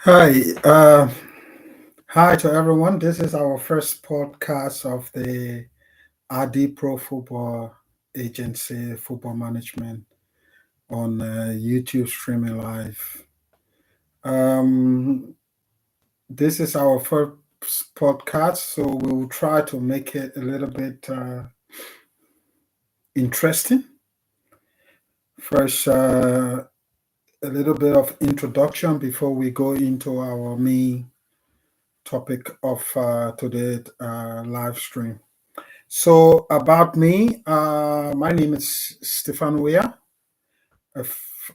Hi, hi to everyone. This is our first podcast of the RD Pro Football Agency Football Management on YouTube streaming live. Um, this is our first podcast, so we will try to make it a little bit interesting. First, a little bit of introduction before we go into our main topic of today's live stream. So about me, my name is Stephen Weah,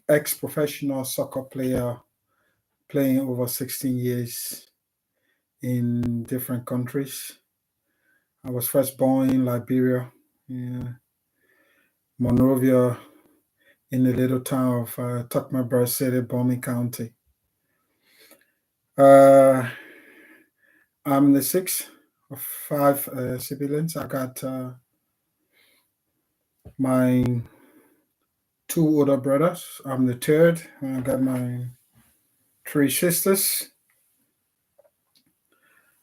ex-professional soccer player, playing over 16 years in different countries. I was first born in Liberia, yeah, Monrovia, in the little town of Tuckmabur City, Bomi County. Uh, I'm the sixth of five siblings. I got my two older brothers. I'm the third. I got my three sisters.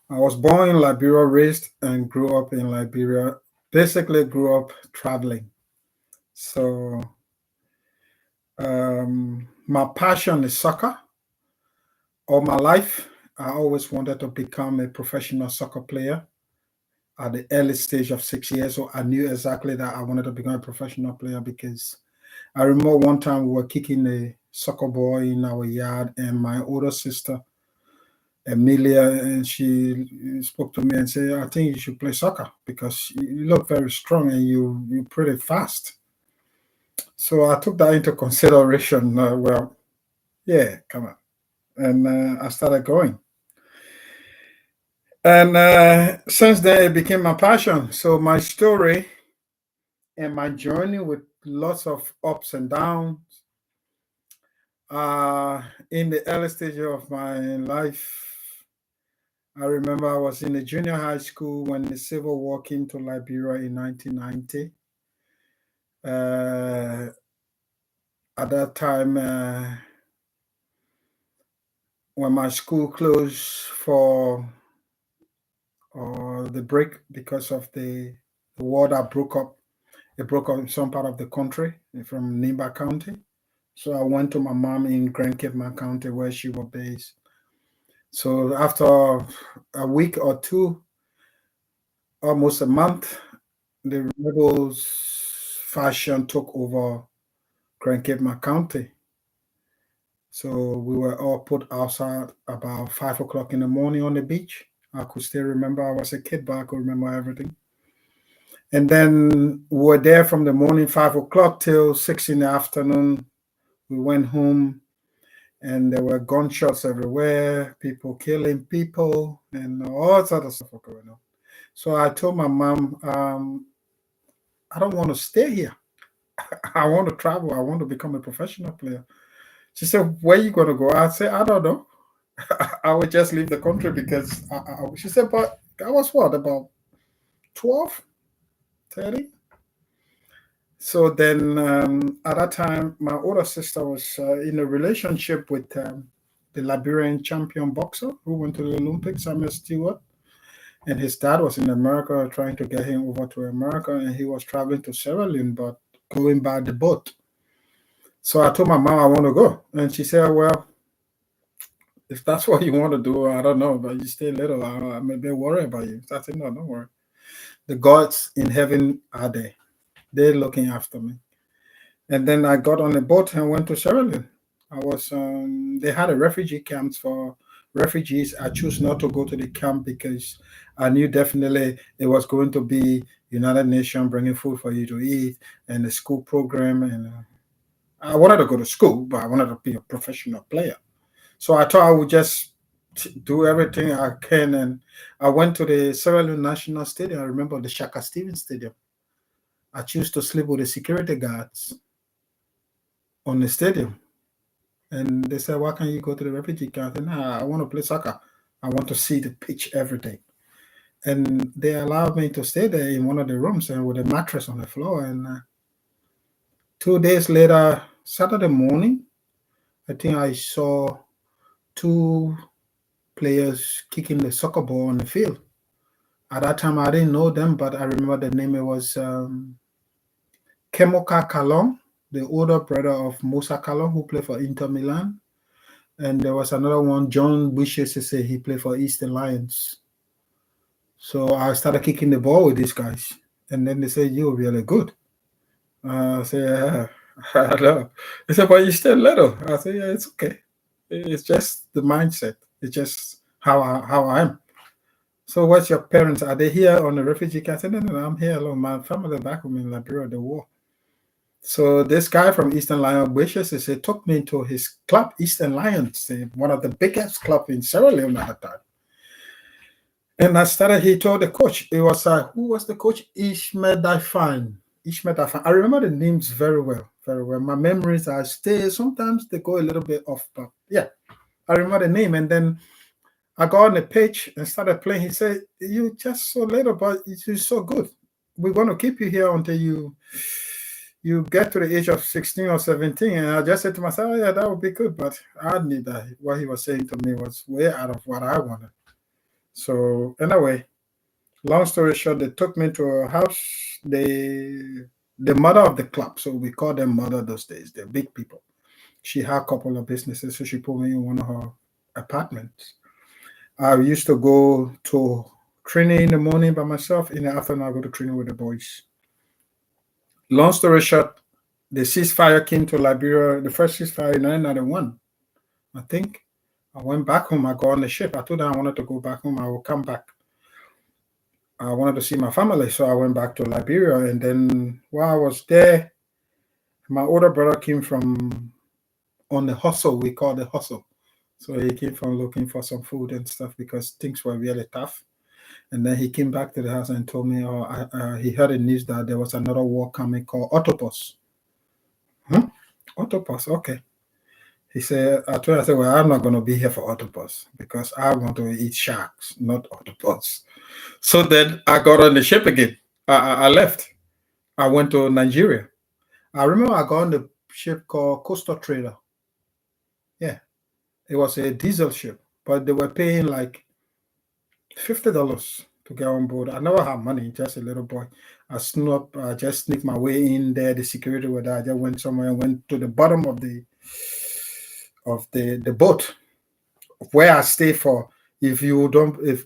I was born in Liberia, raised and grew up in Liberia. Basically, grew up traveling. So, my passion is soccer. All my life, I always wanted to become a professional soccer player. At the early stage of 6 years, so I knew exactly that I wanted to become a professional player because I remember one time we were kicking a soccer ball in our yard, and my older sister Emilia, and she spoke to me and said, "I think you should play soccer because you look very strong and you're pretty fast." So I took that into consideration. Well, yeah, come on, and I started going, and since then it became my passion. So my story and my journey with lots of ups and downs. In the early stage of my life, I remember I was in the junior high school when the Civil War came to Liberia in 1990. Uh, at that time, when my school closed for the break because of the war that broke up, it broke up in some part of the country from Nimba County. So I went to my mom in Grand Cape County where she was based. So after a week or two, almost a month, the rebels faction took over Grand Cape County. So we were all put outside about 5 o'clock in the morning on the beach. I could still remember, I was a kid, but I could remember everything. And then we were there from the morning 5 o'clock till 6 in the afternoon. We went home, and there were gunshots everywhere, people killing people, and all sorts of stuff going on. So I told my mom, I don't want to stay here. I want to travel. I want to become a professional player. She said, "Where you going to go?" I said, "I don't know. I would just leave the country because she said, but I was what, about 12, 30? So then at that time, my older sister was in a relationship with the Liberian champion boxer who went to the Olympics, Samuel Stewart. And his dad was in America trying to get him over to America, and he was traveling to Sierra Leone, but going by the boat. So I told my mom I want to go. And she said, well, if that's what you want to do, I don't know, but you stay little. I may be worried about you. So I said, no, don't worry. The gods in heaven are there. They're looking after me. And then I got on a boat and went to Sierra Leone. I was, they had a refugee camps for refugees. I chose not to go to the camp because I knew definitely it was going to be United Nations bringing food for you to eat and the school program. And I wanted to go to school, but I wanted to be a professional player. So I thought I would just do everything I can. And I went to the Sierra Leone National Stadium. I remember the Shaka Stevens Stadium. I chose to sleep with the security guards on the stadium. And they said, why can't you go to the refugee camp? And I want to play soccer. I want to see the pitch every day. And they allowed me to stay there in one of the rooms and with a mattress on the floor. And 2 days later, Saturday morning, I think I saw two players kicking the soccer ball on the field. At that time, I didn't know them, but I remember the name. It was Kemoka Kalong, the older brother of Musa Kalong, who played for Inter Milan. And there was another one, John Wishes, he played for Eastern Lions. So I started kicking the ball with these guys. And then they said, "You're really good." I said, "Yeah, I know." They said, "But you're still little." I said, "Yeah, it's okay. It's just the mindset. It's just how I am." So what's your parents? Are they here on the refugee camp? I said, no, I'm here alone. My family back home in Liberia, the war. So this guy from Eastern Lions Wishes, he took me to his club, Eastern Lions, one of the biggest club in Sierra Leone at the time. And he told the coach, it was, who was the coach? Ishmael Daifan. I remember the names very well, very well. My memories are still, sometimes they go a little bit off, but yeah, I remember the name. And then I got on the pitch and started playing. He said, "You just so little, but you're so good. We're going to keep you here until you get to the age of 16 or 17. And I just said to myself, "Oh, yeah, that would be good." But I knew that what he was saying to me was way out of what I wanted. So anyway, long story short, they took me to a house. The mother of the club, so we call them mother those days, they're big people. She had a couple of businesses, so she put me in one of her apartments. I used to go to training in the morning by myself. In the afternoon, I go to training with the boys. Long story short, the ceasefire came to Liberia, the first ceasefire in 1991, I think. I went back home. I got on the ship. I told them I wanted to go back home. I will come back. I wanted to see my family, so I went back to Liberia. And then while I was there, my older brother came from on the hustle. We call the hustle. So he came from looking for some food and stuff because things were really tough. And then he came back to the house and told me, he heard the news that there was another war coming called Autopus. Autopus, okay. He said, I said, "Well, I'm not going to be here for Autopus because I want to eat sharks, not Autopus." So then I got on the ship again. I left. I went to Nigeria. I remember I got on the ship called Coastal Trader. Yeah, it was a diesel ship, but they were paying like $50 to get on board. I never had money, just a little boy. I just sneaked my way in there. The security were there. I just went somewhere and went to the bottom of the boat where I stayed for. If you don't, if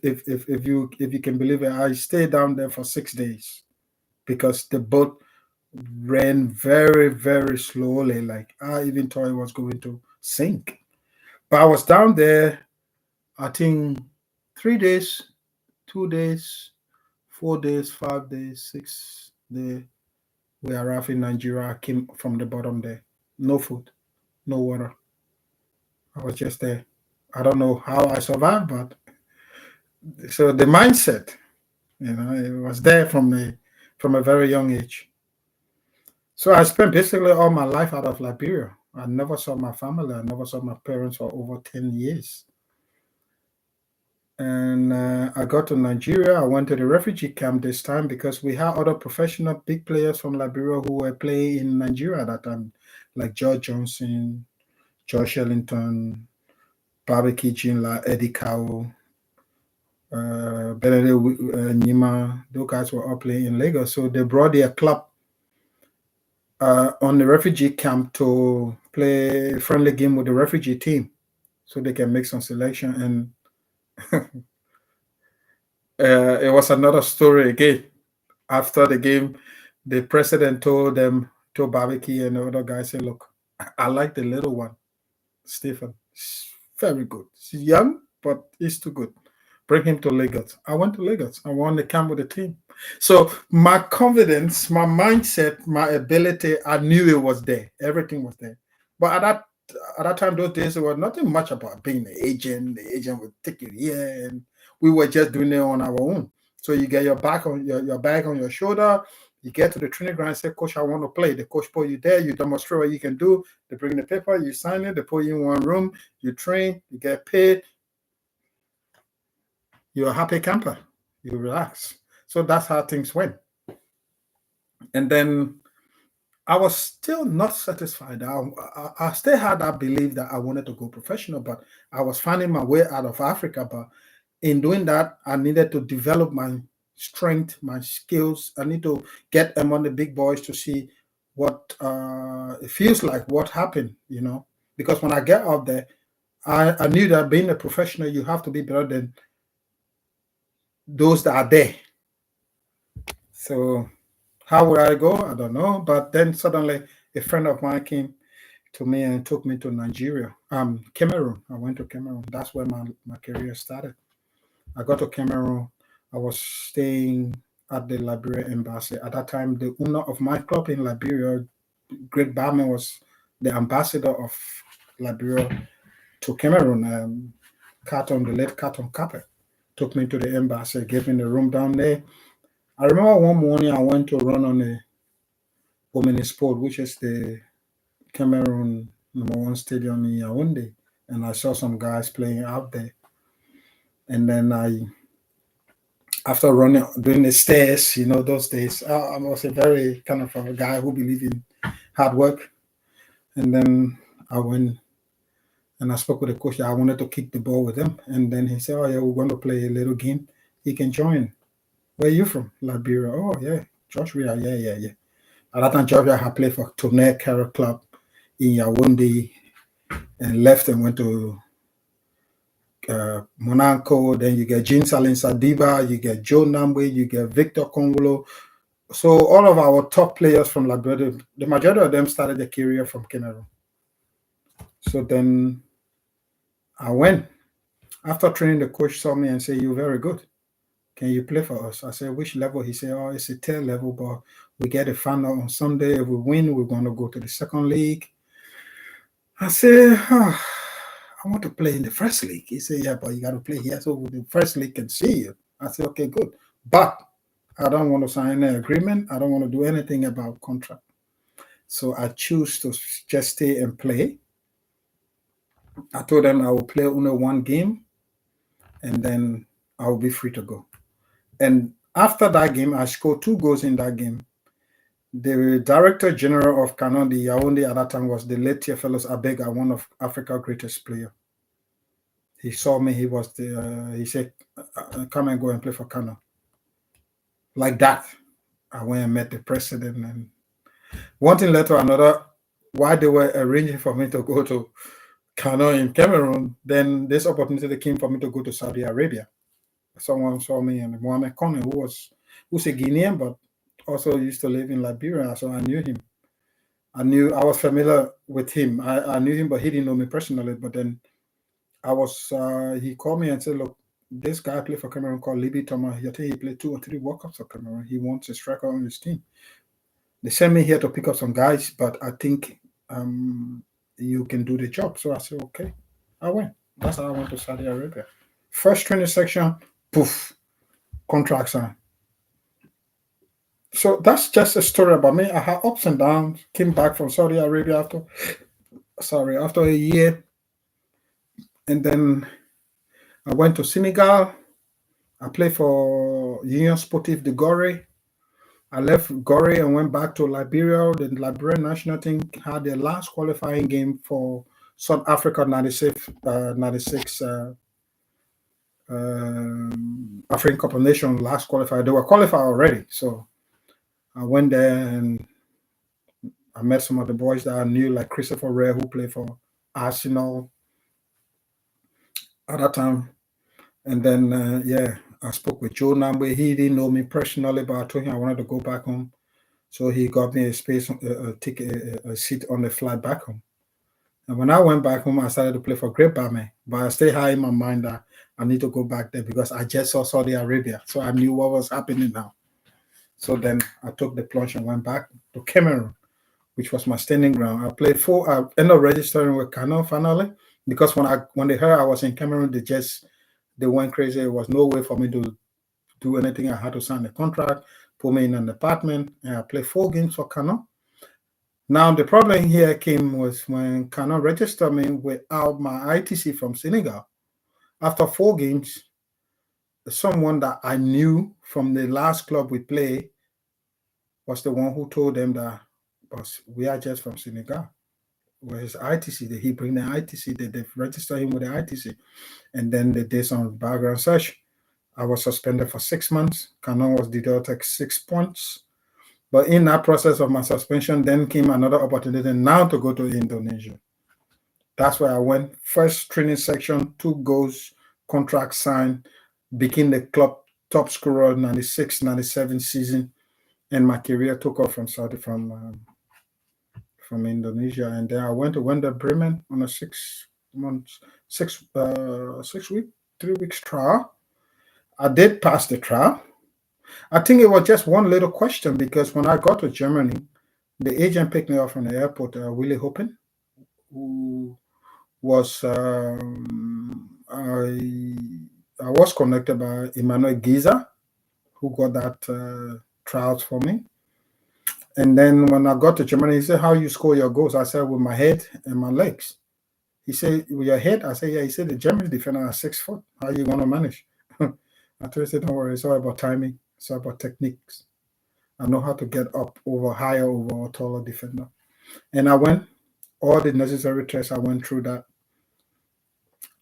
you can believe it, I stayed down there for 6 days because the boat ran very, very slowly. Like I even thought it was going to sink. But I was down there, I think 3 days, 2 days, 4 days, 5 days, 6 days. We arrived in Nigeria. I came from the bottom there. No food, no water. I was just there. I don't know how I survived, but so the mindset, it was there from a very young age. So I spent basically all my life out of Liberia. I never saw my family. I never saw my parents for over 10 years. And I got to Nigeria. I went to the refugee camp this time because we had other professional big players from Liberia who were playing in Nigeria at that time, like George Johnson, Josh Ellington, Barbecue Jinla, Eddie Cow, Benedict Nima. Those guys were all playing in Lagos. So they brought their club on the refugee camp to play a friendly game with the refugee team so they can make some selection. And it was another story again. After the game, the president told Barbecue and the other guy, said, "Look, I like the little one, Stephen. He's very good. He's young, but he's too good. Bring him to Lagos." I went to Lagos. I won the camp with the team. So my confidence, my mindset, my ability, I knew it was there. Everything was there. But at that time, those days, there was nothing much about being the agent. The agent would take you here, and we were just doing it on our own. So you get your bag on your shoulder. You get to the training ground and say, "Coach, I want to play." The coach put you there. You demonstrate what you can do. They bring the paper. You sign it. They put you in one room. You train. You get paid. You're a happy camper. You relax. So that's how things went. And then I was still not satisfied. I still had that belief that I wanted to go professional, but I was finding my way out of Africa. But in doing that, I needed to develop my strength, my skills. I need to get among the big boys to see what it feels like, what happened, Because when I get out there, I knew that being a professional, you have to be better than those that are there. So how would I go? I don't know. But then suddenly a friend of mine came to me and took me to Nigeria, Cameroon. I went to Cameroon. That's where my career started. I got to Cameroon. I was staying at the Liberia embassy. At that time, the owner of my club in Liberia, Great Barman, was the ambassador of Liberia to Cameroon. The late Carton Capper, took me to the embassy, gave me the room down there. I remember one morning I went to run on a Women Sport, which is the Cameroon #1 stadium in Yaoundé, and I saw some guys playing out there. And then after running, doing the stairs, those days, I was a very kind of a guy who believed in hard work. And then I went and I spoke with the coach that I wanted to kick the ball with him. And then he said, "Oh, yeah, we're going to play a little game. He can join." "Where are you from?" "Liberia." "Oh, yeah. Joshua." Yeah. At that time, Joshua had played for Tonnerre Carrot Club in Yaoundé and left and went to Monaco. Then you get Jean Salin Sadiba, you get Joe Nambwe, you get Victor Kongolo. So all of our top players from Liberia, the majority of them started their career from Cameroon. So then I went. After training, the coach saw me and said, "You're very good. Can you play for us?" I said, "Which level?" He said, "Oh, it's a tier level, but we get a final on Sunday. If we win, we're going to go to the second league." I said, "I want to play in the first league." He said, "Yeah, but you got to play here so the first league can see you." I said, "Okay, good. But I don't want to sign an agreement. I don't want to do anything about contract." So I choose to just stay and play. I told them I will play only one game and then I will be free to go. And after that game, I scored 2 goals in that game. The Director General of Canon, the Yaoundé at that time, was the late Theophilus Abega, one of Africa's greatest players. He saw me. He said, "Come and go and play for Canon." Like that, I went and met the president. And one thing led to another. While they were arranging for me to go to Canon in Cameroon, then this opportunity came for me to go to Saudi Arabia. Someone saw me, and Mohamed Kone, who's a Guinean, but also used to live in Liberia, so I knew him. I was familiar with him. I knew him, but he didn't know me personally. But then he called me and said, "Look, this guy played for Cameroon called Libby Thomas. I think he played 2 or 3 World Cups for Cameroon. He wants a striker on his team. They sent me here to pick up some guys, but I think you can do the job." So I said, "Okay." I went. That's how I went to Saudi Arabia. First training section, poof, contract signed. So that's just a story about me. I had ups and downs. Came back from Saudi Arabia after a year, and then I went to Senegal. I played for Union Sportif de Gorée. I left Gorée and went back to Liberia. The Liberian national team had their last qualifying game for South Africa 96 African Cup of Nations last qualifier. They were qualified already. So I went there and I met some of the boys that I knew, like Christopher Ray, who played for Arsenal at that time. And then, I spoke with Joe Nambwe. He didn't know me personally, but I told him I wanted to go back home. So he got me a seat on the flight back home. And when I went back home, I started to play for Great Barman. But I stayed high in my mind that I need to go back there because I just saw Saudi Arabia. So I knew what was happening now. So then I took the plunge and went back to Cameroon, which was my standing ground. I played I ended up registering with Kano finally because when they heard I was in Cameroon, they went crazy. There was no way for me to do anything. I had to sign a contract, put me in an apartment, and I played 4 games for Kano. Now the problem here was when Kano registered me without my ITC from Senegal. After 4 games, someone that I knew from the last club we played was the one who told them that but we are just from Senegal. Where his ITC, he bring the ITC, they register him with the ITC, and then they did some background search. I was suspended for 6 months. Canon was deducted 6 points. But in that process of my suspension, then came another opportunity now to go to Indonesia. That's where I went. First training section, 2 goals, contract signed, became the club top scorer 96, 97 season, and my career took off from from Indonesia. And then I went to Werder Bremen on a 6 months, 6 week, 3 weeks trial. I did pass the trial. I think it was just one little question because when I got to Germany, the agent picked me up from the airport, Willie Hoppen, who was I was connected by Emmanuel Giza, who got that trials for me. And then when I got to Germany, he said, "How you score your goals?" I said, "With my head and my legs." He said, "With your head?" I said, "Yeah." He said, "The German defender are 6 foot. How you gonna manage?" I told him, "Don't worry, it's all about timing. It's all about techniques. I know how to get up over higher over a taller defender." And I went all the necessary tests. I went through that.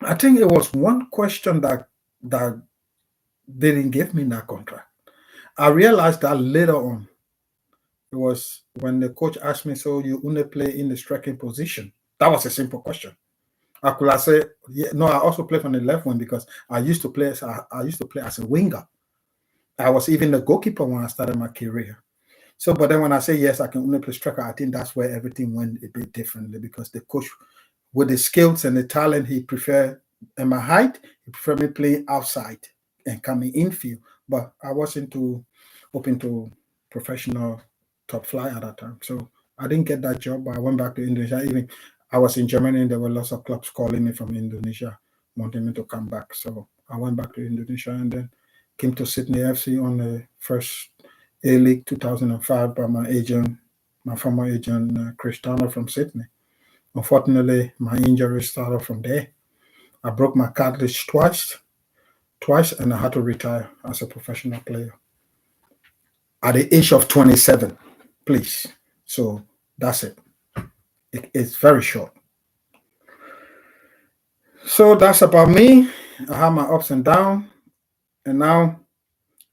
I think it was one question that didn't give me that contract. I realized that later on. It was when the coach asked me, "So you only play in the striking position?" That was a simple question. I could have said, "Yeah, no, I also play from the left wing because I used to play as a winger. I was even the goalkeeper when I started my career." So, but then when I say yes, I can only play striker, I think that's where everything went a bit differently because the coach, with the skills and the talent, he preferred, and my height, he preferred me playing outside and coming infield. But I wasn't too open to professional top fly at that time. So I didn't get that job, but I went back to Indonesia. Even I was in Germany and there were lots of clubs calling me from Indonesia, wanting me to come back. So I went back to Indonesia and then came to Sydney FC on the first A-League 2005 by my former agent, Cristiano from Sydney. Unfortunately, my injury started from there. I broke my cartilage twice, and I had to retire as a professional player at the age of 27. Please. So that's it. It's very short. So that's about me. I have my ups and downs. And now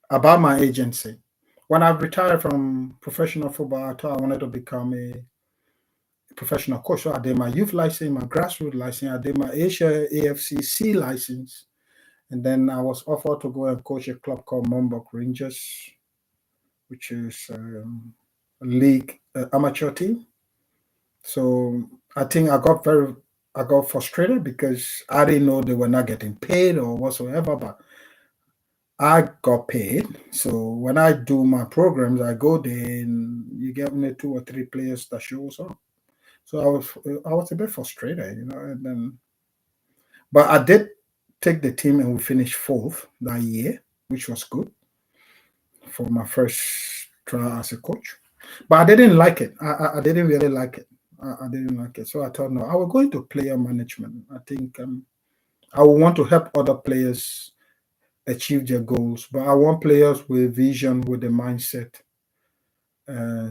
about my agency. When I retired from professional football, I thought I wanted to become a professional coach. So I did my youth license, my grassroots license, I did my Asia AFCC license. And then I was offered to go and coach a club called Mumbai Rangers, which is a league amateur team. So I think I got frustrated because I didn't know they were not getting paid or whatsoever, but I got paid. So when I do my programs, I go there and you get only 2 or 3 players that shows up. So I was a bit frustrated, and then but I did take the team and we finished fourth that year, which was good for my first trial as a coach. But I didn't like it. I didn't really like it. I didn't like it. So I thought, no, I will go into player management. I think I will want to help other players achieve their goals, but I want players with vision, with the mindset,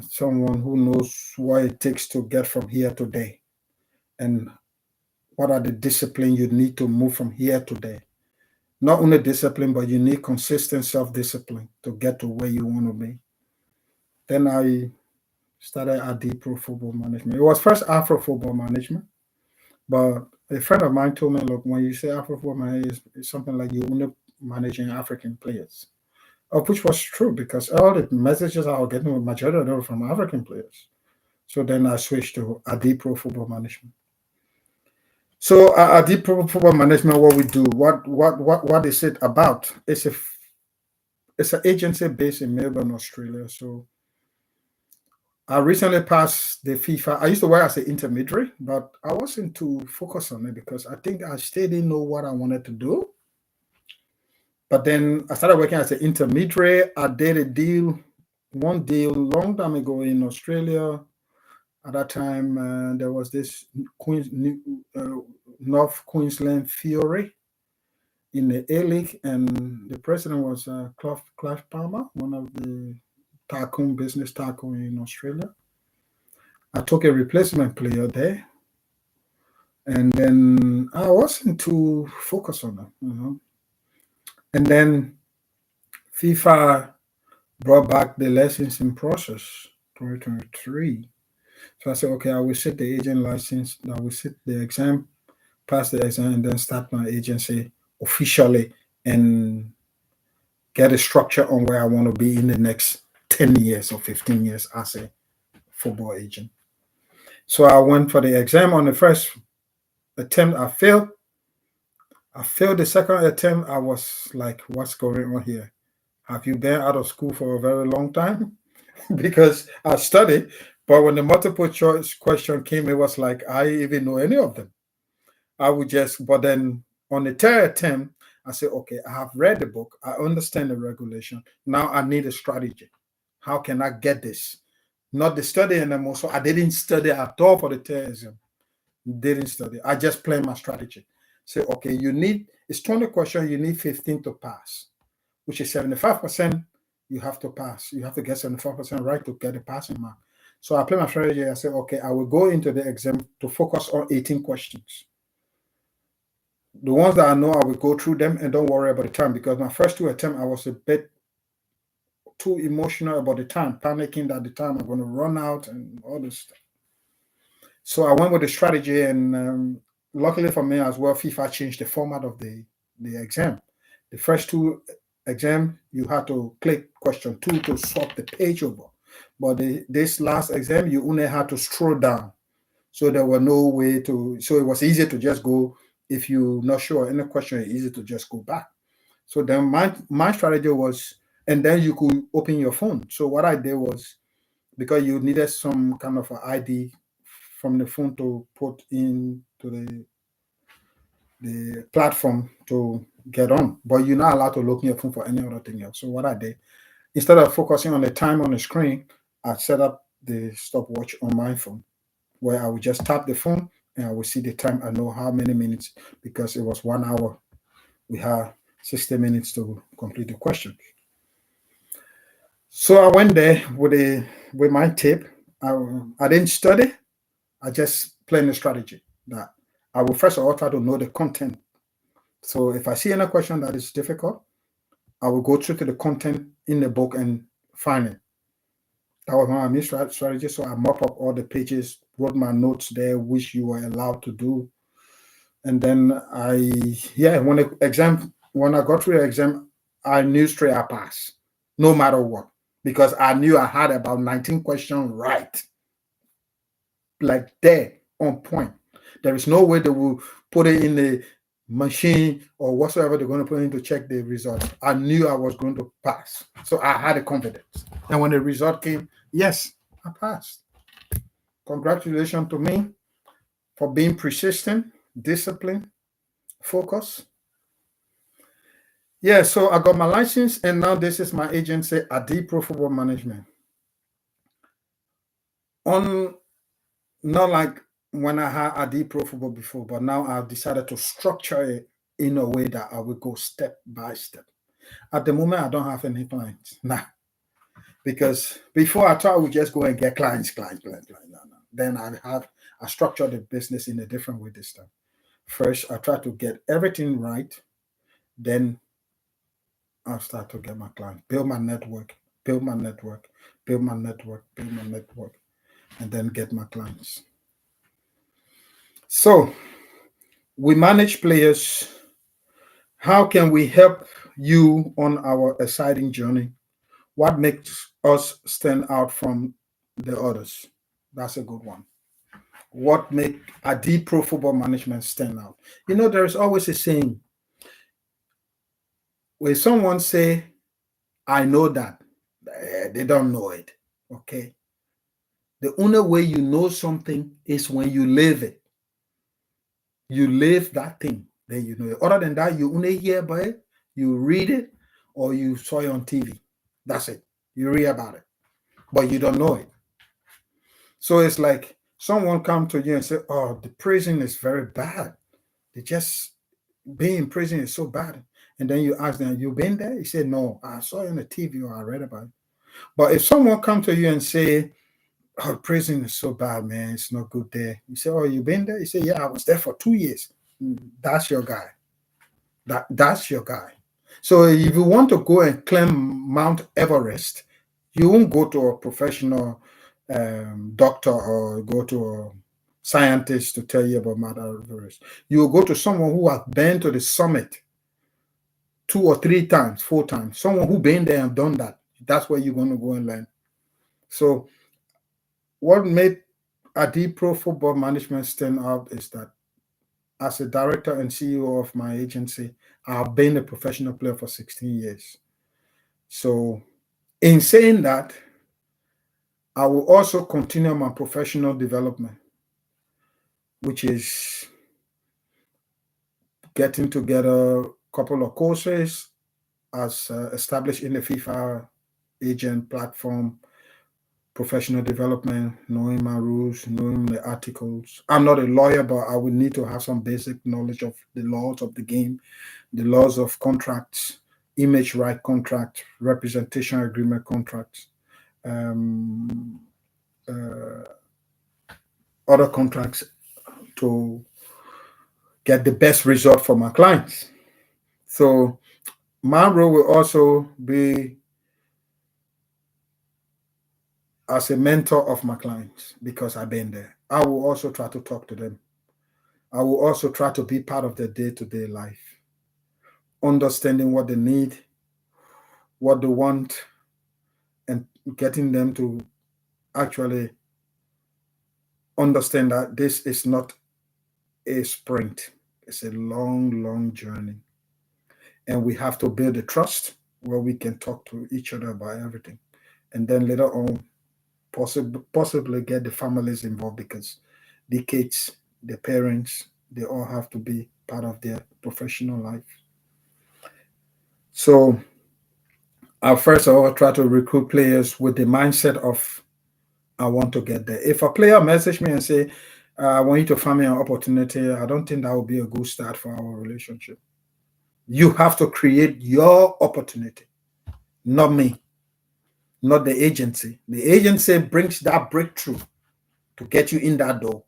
someone who knows what it takes to get from here to there, and what are the discipline you need to move from here to there. Not only discipline, but you need consistent self-discipline to get to where you want to be. Then I started at the Pro Football Management. It was first Afro Football Management, but a friend of mine told me, look, when you say Afro Football Management, it's something like you're only managing African players, of which was true because all the messages I was getting, with majority of them were from African players. So then I switched to AD Pro Football Management. So AD Pro Football Management, what we do, what is it about? It's an agency based in Melbourne, Australia. So I recently passed the FIFA. I used to work as an intermediary, but I wasn't too focused on it because I think I still didn't know what I wanted to do. But then I started working as an intermediary. I did one deal long time ago in Australia. At that time, there was this North Queensland Fury in the A-League, and the president was Clive Palmer, one of the business tycoon in Australia. I took a replacement player there, and then I wasn't too focused on it. And then FIFA brought back the lessons in process 2023. So I said, okay, I will sit the agent license, I will sit the exam, pass the exam, and then start my agency officially and get a structure on where I want to be in the next 10 years or 15 years as a football agent. So I went for the exam on the first attempt. I failed. I failed the second attempt. I was like, what's going on here? Have you been out of school for a very long time? Because I studied, but when the multiple choice question came, it was like, I even know any of them. I would just, but then on the third attempt, I said, okay, I have read the book. I understand the regulation. Now I need a strategy. How can I get this? Not the study anymore. So I didn't study at all for the third exam. Didn't study. I just planned my strategy. Say, okay, it's 20 questions, you need 15 to pass, which is 75%. You have to pass. You have to get 75% right to get a passing mark. So I planned my strategy. I said, okay, I will go into the exam to focus on 18 questions. The ones that I know, I will go through them and don't worry about the time, because my first two attempts, I was a bit too emotional about the time, panicking that the time I'm going to run out and all this stuff. So I went with the strategy, and luckily for me as well, FIFA changed the format of the exam. The first two exam, you had to click question 2 to swap the page over. But this last exam, you only had to scroll down. So there were no way to, so it was easy to just go. If you're not sure any question, it's easy to just go back. So then my strategy was, and then you could open your phone. So what I did was, because you needed some kind of an ID from the phone to put into the platform to get on, but you're not allowed to look in your phone for any other thing else. So what I did, instead of focusing on the time on the screen, I set up the stopwatch on my phone, where I would just tap the phone and I would see the time. I know how many minutes, because it was 1 hour. We had 60 minutes to complete the question. So I went there with my tape. I didn't study. I just planned a strategy that I will first of all try to know the content. So if I see any question that is difficult, I will go through to the content in the book and find it. That was my main strategy. So I mop up all the pages, wrote my notes there, which you were allowed to do. And then when I got through the exam, I knew straight I passed, no matter what, because I knew I had about 19 questions right, like there on point. There is no way they will put it in the machine or whatsoever they're going to put in to check the result. I knew I was going to pass, so I had the confidence. And when the result came, yes, I passed. Congratulations to me for being persistent, disciplined, focused. Yeah, so I got my license, and now this is my agency, IDEPF Football Management. Not like when I had IDPF Football before, but now I've decided to structure it in a way that I will go step by step. At the moment, I don't have any clients now, because before I thought I would just go and get clients. No. Then I structure the business in a different way this time. First, I try to get everything right, then I'll start to get my clients, build my network, and then get my clients. So we manage players. How can we help you on our exciting journey? What makes us stand out from the others? That's a good one. What make a deep pro football management stand out? There is always a saying, when someone say, I know that, they don't know it. Okay. The only way you know something is when you live it. You live that thing, then you know it. Other than that, you only hear about it, you read it, or you saw it on TV. That's it. You read about it, but you don't know it. So it's like someone come to you and say, "Oh, the prison is very bad. They just being in prison is so bad." And then you ask them, "You been there?" He said, "No, I saw it on the TV or I read about it." But if someone come to you and say, oh, prison is so bad, man. It's not good there. You say, oh, you been there? You say, yeah, I was there for 2 years. That's your guy. That's your guy. So if you want to go and climb Mount Everest, you won't go to a professional doctor or go to a scientist to tell you about Mount Everest. You will go to someone who has been to the summit 2 or 3 times, 4 times. Someone who been there and done that. That's where you're going to go and learn. So what made IDPro Football Management stand out is that as a director and CEO of my agency, I've been a professional player for 16 years. So, in saying that, I will also continue my professional development, which is getting together a couple of courses as established in the FIFA agent platform, professional development, knowing my rules, knowing the articles. I'm not a lawyer, but I would need to have some basic knowledge of the laws of the game, the laws of contracts, image right contract, representation agreement contracts, um, uh, other contracts to get the best result for my clients. So my role will also be as a mentor of my clients because I've been there. I will also try to talk to them. I will also try to be part of their day-to-day life, understanding what they need, what they want, and getting them to actually understand that this is not a sprint. It's a long, long journey. And we have to build a trust where we can talk to each other about everything. And then later on, possibly get the families involved because the kids, the parents, they all have to be part of their professional life. So I first of all try to recruit players with the mindset of I want to get there. If a player message me and say, I want you to find me an opportunity, I don't think that would be a good start for our relationship. You have to create your opportunity, not me, not the agency. The agency brings that breakthrough to get you in that door.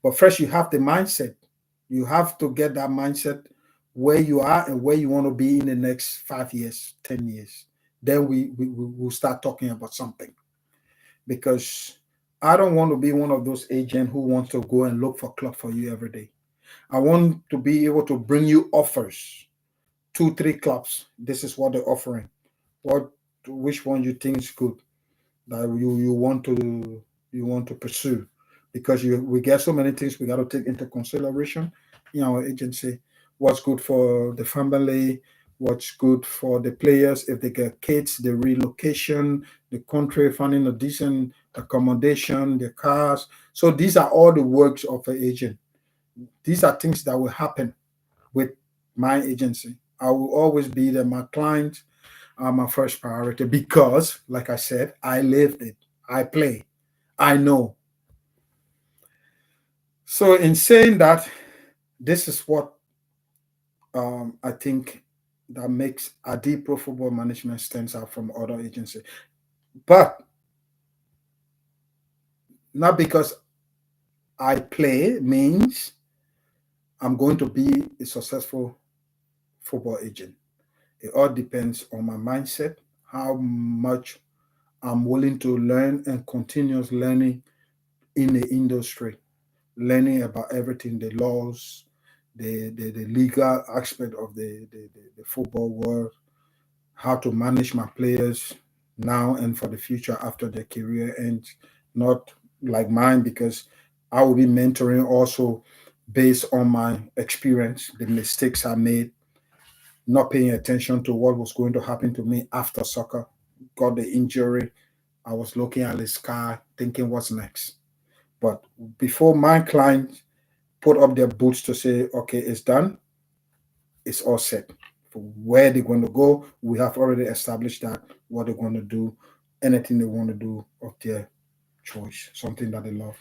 But first, you have the mindset. You have to get that mindset where you are and where you want to be in the next 5 years, 10 years. Then we will start talking about something. Because I don't want to be one of those agents who wants to go and look for club for you every day. I want to be able to bring you offers, 2, 3 clubs. This is what they're offering. What, which one you think is good that you want to pursue? Because we get so many things we got to take into consideration in our agency. What's good for the family? What's good for the players if they get kids? The relocation, the country, finding a decent accommodation, the cars. So these are all the works of an agent. These are things that will happen with my agency. I will always be there. My clients are my first priority because, like I said, I lived it. I play. I know. So, in saying that, this is what I think that makes Adi Pro Football Management stands out from other agencies. But not because I play means I'm going to be a successful football agent. It all depends on my mindset, how much I'm willing to learn and continuous learning in the industry, learning about everything, the laws, the legal aspect of the football world, how to manage my players now and for the future after their career ends. Not like mine, because I will be mentoring also based on my experience, the mistakes I made, not paying attention to what was going to happen to me after soccer, got the injury. I was looking at the sky, thinking, what's next? But before my clients put up their boots to say, okay, it's done, it's all set. For where they're going to go, we have already established that what they're going to do, anything they want to do of their choice, something that they love.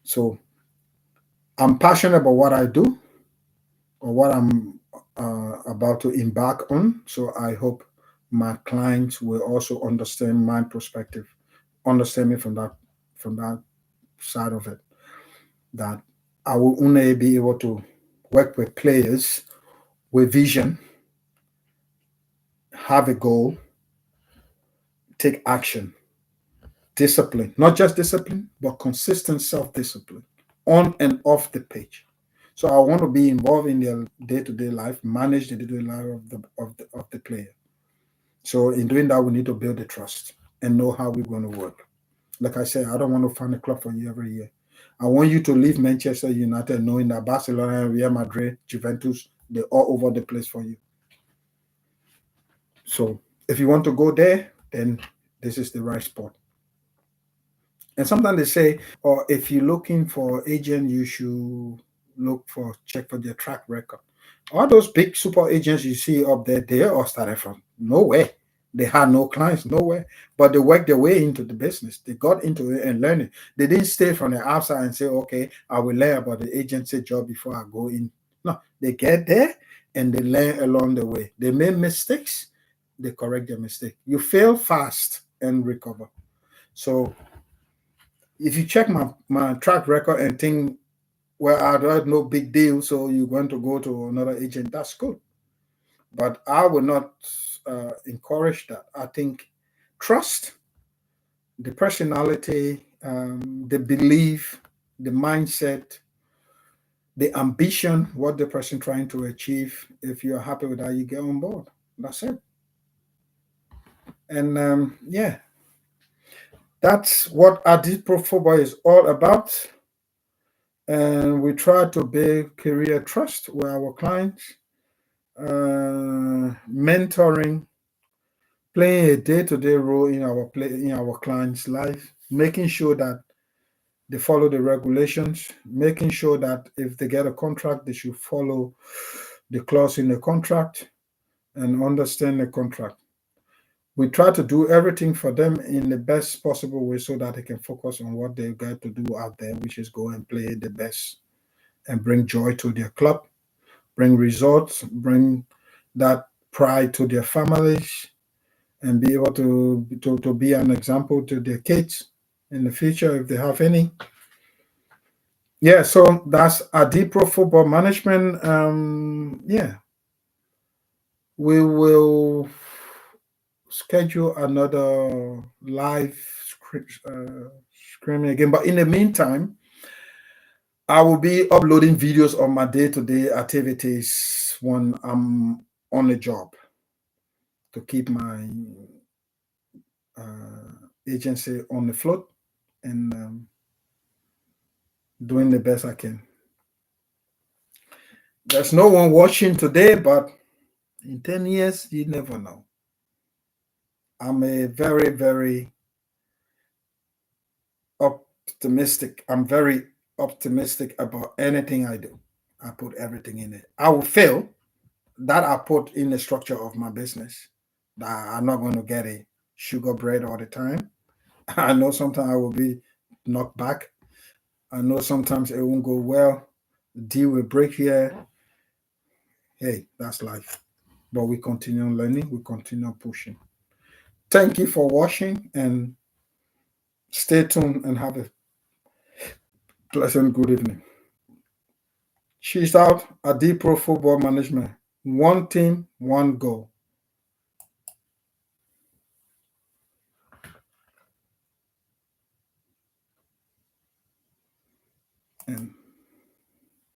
So I'm passionate about what I do or what I'm about to embark on. So I hope my clients will also understand my perspective, understand me from that from that side of it, that I will only be able to work with players with vision, have a goal, take action, discipline, not just discipline, but consistent self-discipline on and off the pitch. So I want to be involved in their day-to-day life, manage the day-to-day life of the player. So in doing that, we need to build the trust and know how we're going to work. Like I said, I don't want to find a club for you every year. I want you to leave Manchester United knowing that Barcelona, Real Madrid, Juventus, they're all over the place for you. So if you want to go there, then this is the right spot. And sometimes they say, or if you're looking for agent, you should check for their track record. All those big super agents you see up there, they all started from nowhere. They had no clients, nowhere, but they worked their way into the business. They got into it and learned it. They didn't stay from the outside and say, okay, I will learn about the agency job before I go in. No, they get there and they learn along the way. They made mistakes, they correct their mistake. You fail fast and recover. So if you check my track record and think, well, I had no big deal, so you're going to go to another agent, that's good. But I would not encourage that. I think trust, the personality, the belief, the mindset, the ambition, what the person trying to achieve. If you're happy with that, you get on board. That's it. And yeah, that's what IDPF football is all about. And we try to build career trust with our clients, mentoring, playing a day-to-day role in our clients' life, making sure that they follow the regulations, making sure that if they get a contract, they should follow the clause in the contract and understand the contract. We try to do everything for them in the best possible way so that they can focus on what they got to do out there, which is go and play the best and bring joy to their club, bring results, bring that pride to their families, and be able to be an example to their kids in the future if they have any. Yeah, so that's IDPF Football Management. Yeah, we will schedule another live screening again. But in the meantime, I will be uploading videos of my day-to-day activities when I'm on the job to keep my agency on the float and doing the best I can. There's no one watching today, but in 10 years, you never know. I'm a very, very optimistic. I'm very optimistic about anything I do. I put everything in it. I will fail. That I put in the structure of my business. That I'm not going to get a sugar bread all the time. I know sometimes I will be knocked back. I know sometimes it won't go well. Deal with break here. Hey, that's life. But we continue learning. We continue pushing. Thank you for watching and stay tuned and have a pleasant good evening. She's out at IDPF Football Management. One team, one goal. And